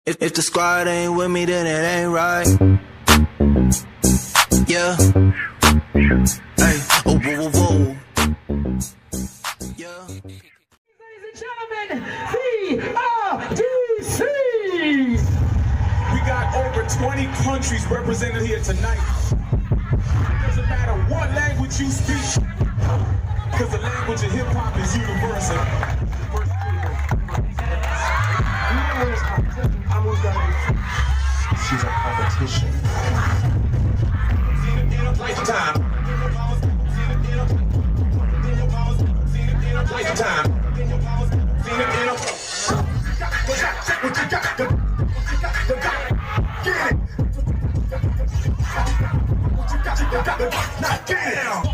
If the squad ain't with me, then it ain't right. Yeah. Hey. Oh, whoa, whoa, whoa. Yeah. Ladies and gentlemen, VRDC! We got over 20 countries represented here tonight. It doesn't matter what language you speak, because the language of hip-hop is universal. She's a competition. Lifetime. Lifetime. Knock down.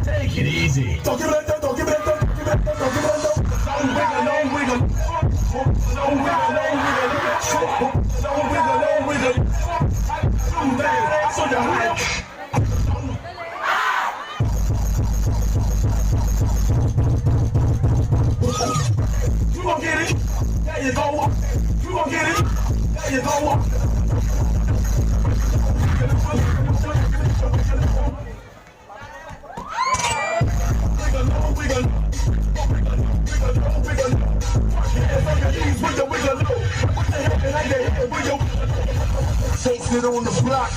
Take it easy. Don't give it up, don't give it up, don't give it up, don't give it up. No wiggle, no wiggle. I saw your hype. You gon' get it. There you go. You gon' get it. There you go. Taste it on the block.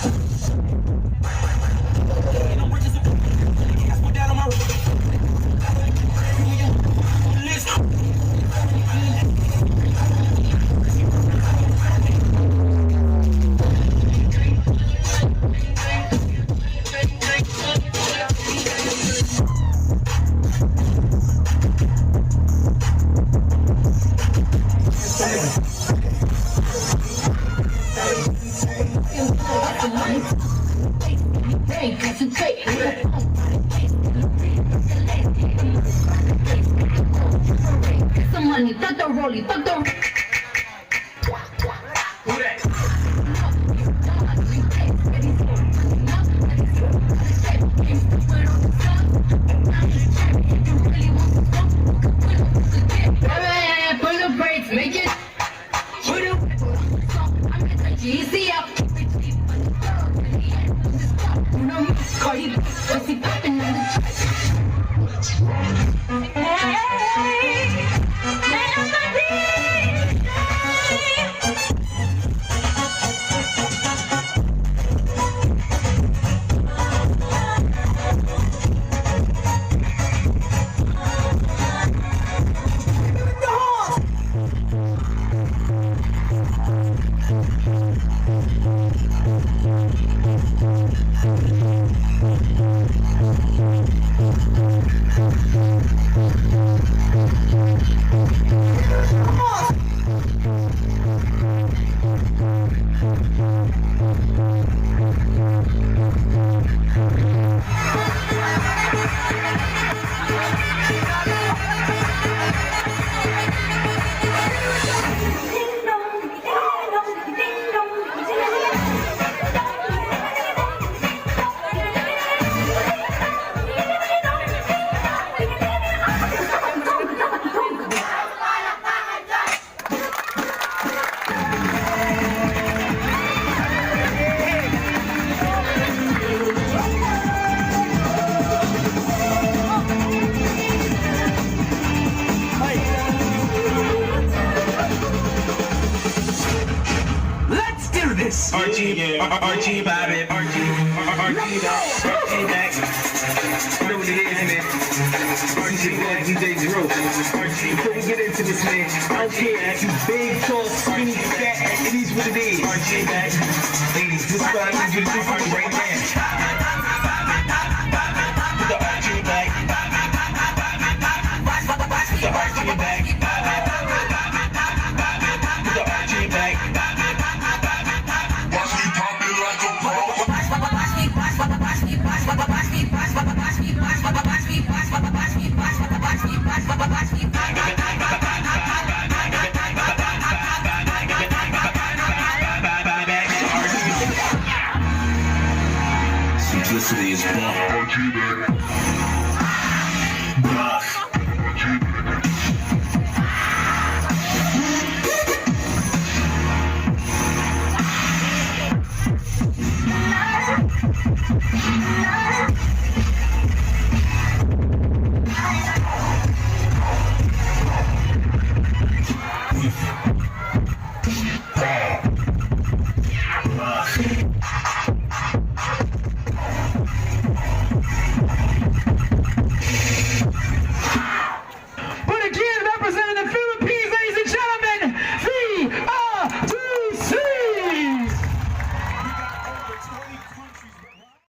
Some money, thug the rollie, thug the. Pull the brakes, make it. Easy up. Cardi, what's he poppin' on the RG about it, RG back. You know what it is, man. RG back, DJ Drew. Before we get into this, man, I don't care if you big, tall, skinny, fat, it is what it is. RG back. Ladies, this is what I need you to do for me right now. simplicity is bought.